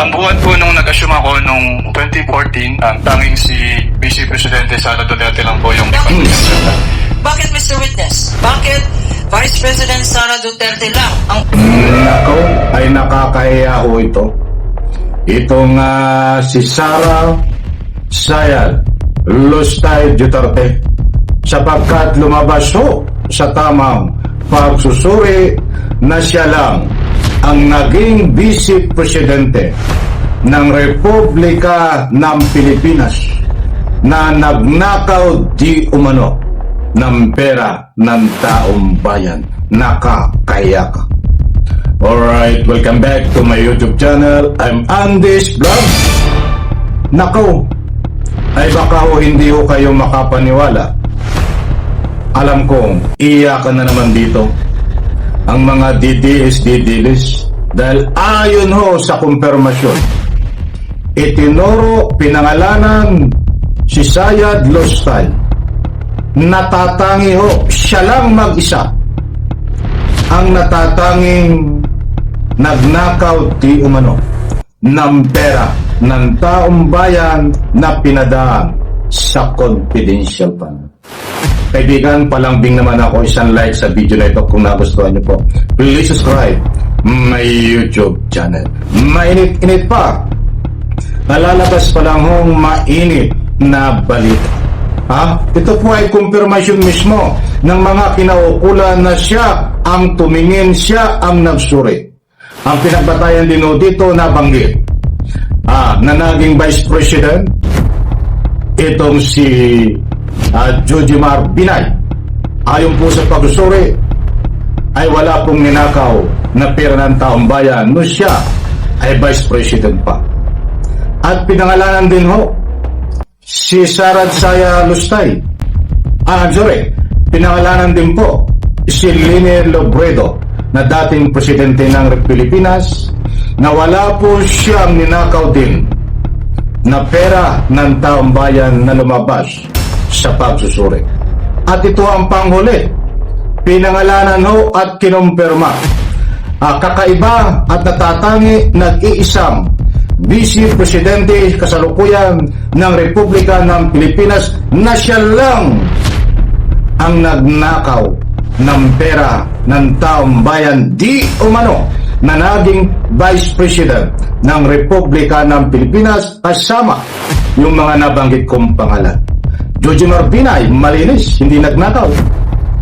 Ang buwan po nung nag-assume ako nung 2014, ang tanging si Vice Presidente Sara Duterte lang po yung Bakit, Mr. Witness? Bakit Vice President Sara Duterte lang ang... Nako, ay nakakahiya ho ito. Itong si Sara Sayad Lustay Duterte, sapagkat lumabas ho sa tamang pagsusuri na siya lang ang naging Vice Presidente ng Republika ng Pilipinas na nagnakaw di umano ng pera ng taong bayan. Nakakahiya ka. Alright, welcome back to my YouTube channel. I'm Andy's Vlog. Nako, ay baka ho hindi ho kayo makapaniwala. Alam kong iyakan na naman dito ang mga DDS dahil ayon ho sa kumpirmasyon, itinuro pinangalanan si Sayad Lustay. Natatangi ho, siya lang mag-isa ang natatanging nagnakaw di umano ng pera ng taong bayan na pinadaan sa confidential fund. Kaibigan, palambing naman ako, isang like sa video na ito kung nagustuhan niyo po. Please subscribe my YouTube channel. Mainit-init pa. Nalalabas pa lang hong mainit na balita. Ito po ay kumpirmasyon mismo ng mga kinaukulan na siya ang tumingin, siya ang nagsuri. Ang pinagbatayan din dito nabanggit na naging Vice President itong si Jojimar Binay. Ayon po sa pagsusuri ay wala pong ninakaw na pera ng taong bayan no siya ay Vice President pa. At pinangalanan din ho si Sara Sayad Lustay. Pinangalanan din po si Lene Robredo na dating presidente ng Pilipinas na wala po siyang ninakaw din na pera ng taong bayan na lumabas sa pagsusuri. At ito ang panghuli, pinangalanan ho at kinumpirma. Kakaiba at natatangi nag-iisang Vice Presidente kasalukuyan ng Republika ng Pilipinas na siya lang ang nagnakaw ng pera ng taong bayan di umano na naging Vice President ng Republika ng Pilipinas kasama yung mga nabanggit kong pangalan. Jojimar Binay, malinis, hindi nagnakaw.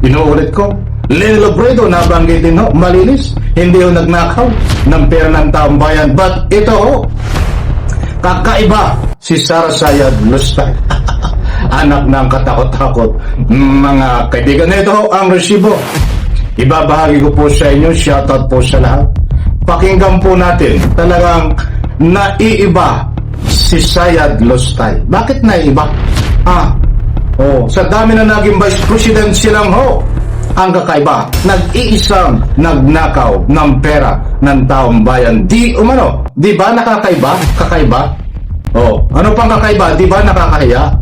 Inuulit ko. Lene Robredo, nabanggit din ho, malinis, hindi ho nagnakaw ng pera ng taong bayan. But ito ho, kakaiba si Sara Sayad Lustay. Anak ng katakot-takot. Mga kaibigan, ito ho ang resibo. Ibabahagi ko po sa inyo, shoutout po sa lahat. Pakinggan po natin, talagang naiiba si Sayad Lustay. Bakit naiiba? Sa dami na naging Vice President silang ho, ang kakaiba, nag-iisang nagnakaw ng pera ng taong bayan. Di umano, di ba nakakaiba? Kakaiba? Ano pang kakaiba? Di ba nakakahiya?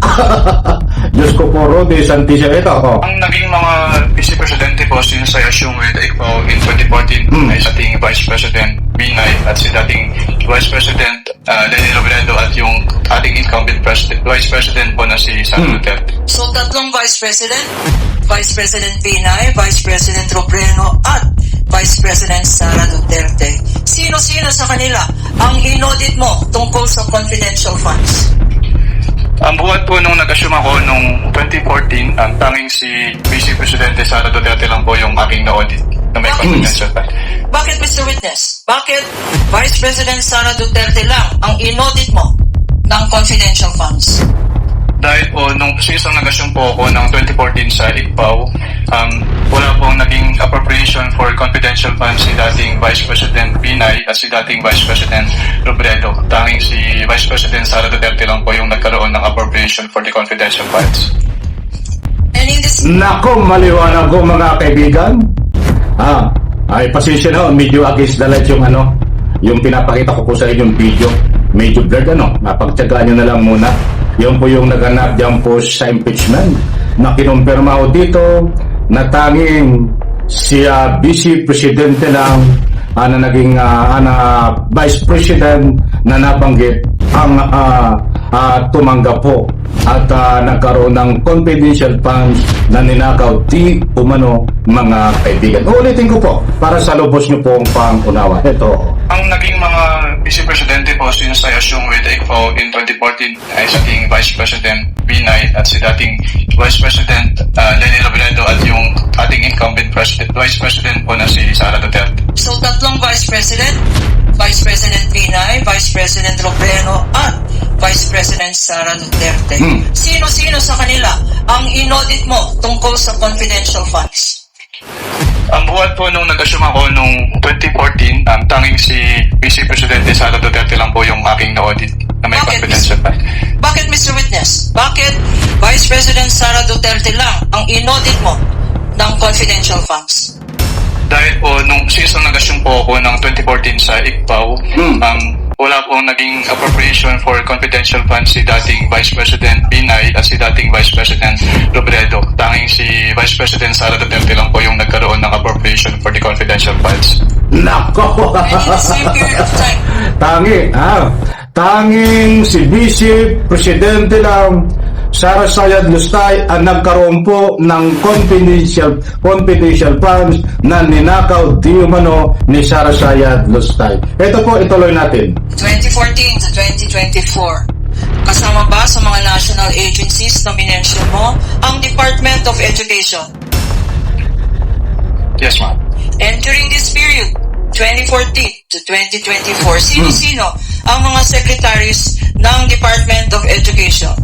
Diyos ko po, Rode Santisha. Ito, Ang naging mga Vice Presidente po since I assume with ICPAO in 2014 ay sa ating Vice President Binay at si dating Vice President Lene Robredo at yung ating incumbent Vice President po na si Sara Duterte. So, tatlong Vice President, Vice President Binay, Vice President Robredo, at Vice President Sara Duterte. Sino-sino sa kanila ang inaudit mo tungkol sa confidential funds? Ang buwan po nung nag-assume ako nung 2014, ang tanging si Vice Presidente Sara Duterte lang po yung aking na-audit na may confidential fund. Bakit, Mr. Witness? Bakit Vice President Sara Duterte lang ang inaudit mo ng confidential funds? Dahil po, since ang nag-assume po ako ng 2014 sa ICPAO, wala pong naging appropriation for confidential funds si dating Vice President Binay at si dating Vice President Robredo. Tanging si Vice President Sara Duterte lang po yung nagkaroon ng appropriation for the confidential funds. And in this... nako, maliwanag ko mga kaibigan. Ay pasensya na, medyo against the light yung pinapakita ko po sa inyong video. Medyo blurred napagtyagaan nyo na lang muna. Yan po yung naganap dyan po sa impeachment na kinumpirma ko dito na tanging si Vice Presidente lang na naging Vice President na nabanggit ang tumanggap po at nagkaroon ng confidential funds na ninakaw di umano mga kaibigan. Ulitin ko po para sa lubos niyo po ang pangunawa. Ito. Ang naging mga Vice Presidente po since I assumed with ICFO in 2014 ay si dating Vice President Binay at si dating Vice President Leni Robredo at yung ating incumbent Vice President po na si Sara Duterte. So tatlong Vice President Binay, Vice President Robredo at Vice President Sara Duterte. Sino-sino sa kanila ang inaudit mo tungkol sa confidential funds? Ang buwan po nung nag-assume ako nung 2014, tanging si Vice Presidente Sara Duterte lang po yung aking na-audit na may confidential fund. Bakit, Mr. Witness? Bakit Vice President Sara Duterte lang ang inaudit mo ng confidential funds? Dahil po, since nag-assume po ako ng 2014 sa ICPAW, wala pong naging appropriation for confidential funds si dating Vice President Binay at si dating Vice President Robredo. Tanging si Vice President Sara Duterte lang po yung nagkaroon ng appropriation for the confidential funds. Nako! And in the same period of time, Tanging si Vice Presidente lang Sara Sayad Lustay ang nagkaroon po ng confidential funds na ninakaw di umano ni Sara Sayad Lustay. Ito po, ituloy natin. 2014 to 2024, kasama ba sa mga national agencies na minention mo ang Department of Education? Yes, ma'am. And during this period, 2014 to 2024, sino-sino ang mga secretaries ng Department of Education?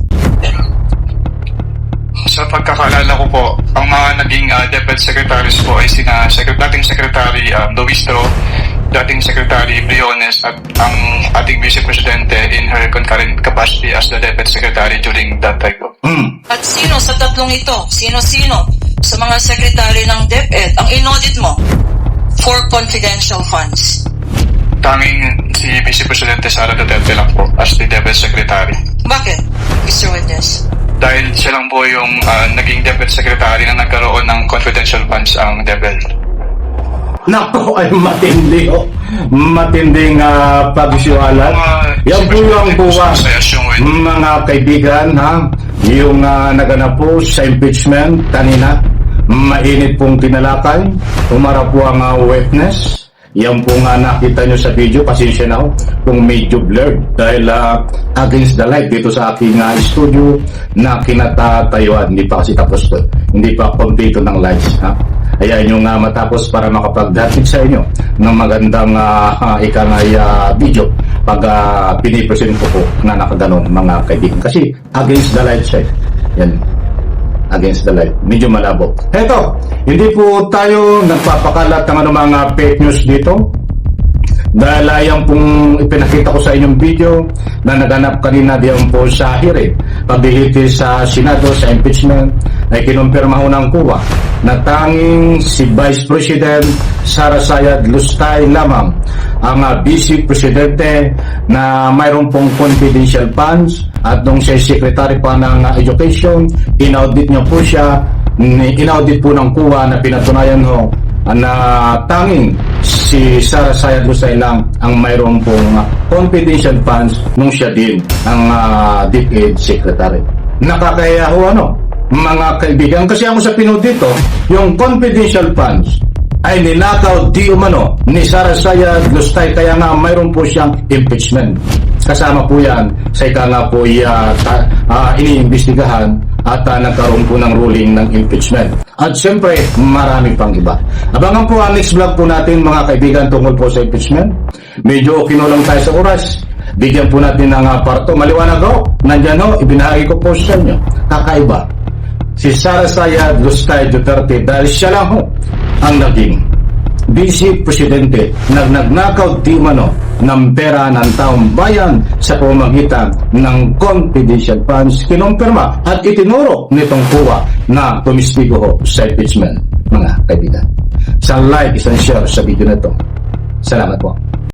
Sa pagkakalala ko po, ang mga naging DepEd secretaries po ay dating Secretary Luistro, dating Secretary Briones at ang ating Vice Presidente in her concurrent capacity as the DepEd Secretary during that time po. At sino sa tatlong ito, sino-sino sa mga secretary ng DepEd ang inaudit mo for confidential funds? Tanging si Vice Presidente Sara Duterte lang po as the DepEd Secretary. Bakit, Mr. Witness? Dahil siya lang po yung naging DepEd Secretary na nagkaroon ng confidential funds ang DepEd. Nako, ay matindi oh. Matinding pagsiwalat. Yan po yung buwan, mga kaibigan, yung naganap po sa impeachment kanina. Mainit pong tinalakay. Umarap po ang witness. Yan po nga nakita nyo sa video, pasensya na ho kung medyo blurred dahil against the light dito sa aking studio na kinatatayuan. Hindi pa kasi tapos to. Hindi pa kompleto ng lights. Ayan yung matapos para makapagdating sa inyo ng magandang video pag pinipresent ko po na nakaganon mga kaibigan. Kasi against the light siya. Yan. Against the light. Medyo malabo. Heto, hindi po tayo nagpapakalat ng mga fake news dito. Dahil yan pong ipinakita ko sa inyong video na naganap kanina diyan po sa hearing. Pabiliti sa Senado sa impeachment ay kinumpirma ho ng kuwa na tanging si Vice President Sara Sayad Lustay lamang ang Vice Presidente na mayroon pong confidential funds at nung siya Secretary pa ng Education, inaudit niya po siya, inaudit po ng kuwa na pinatunayan ho na tanging si Sara Sayad Lustay lang ang mayroon pong confidential funds nung siya din ang DepEd Secretary. Nakakaya ho mga kaibigan, kasi ako sa Pinoy dito, yung confidential funds ay ninakaw di umano ni Sara Sayad Lustay kaya nga mayroon po siyang impeachment. Kasama po yan sa nga po iniimbestigahan at nagkaroon po ng ruling ng impeachment. At siyempre, marami pang iba. Abangan po ang next vlog po natin mga kaibigan tungkol po sa impeachment. Medyo kinulang tayo sa oras. Bigyan po natin ng parto. Maliwanag ho, nandyan ho, ibinahagi ko po sa inyo. Kakaiba. Si Sara Sayad Lustay Duterte dahil siya lang ho ang naging Vice Presidente na nagnakaw di umano ng pera ng taong bayan sa pamamagitan ng confidential funds. Kinumpirma at itinuro nitong kuwa na tumistigo ho sa impeachment mga kaibigan. Sa like, isang share sa video na ito. Salamat po.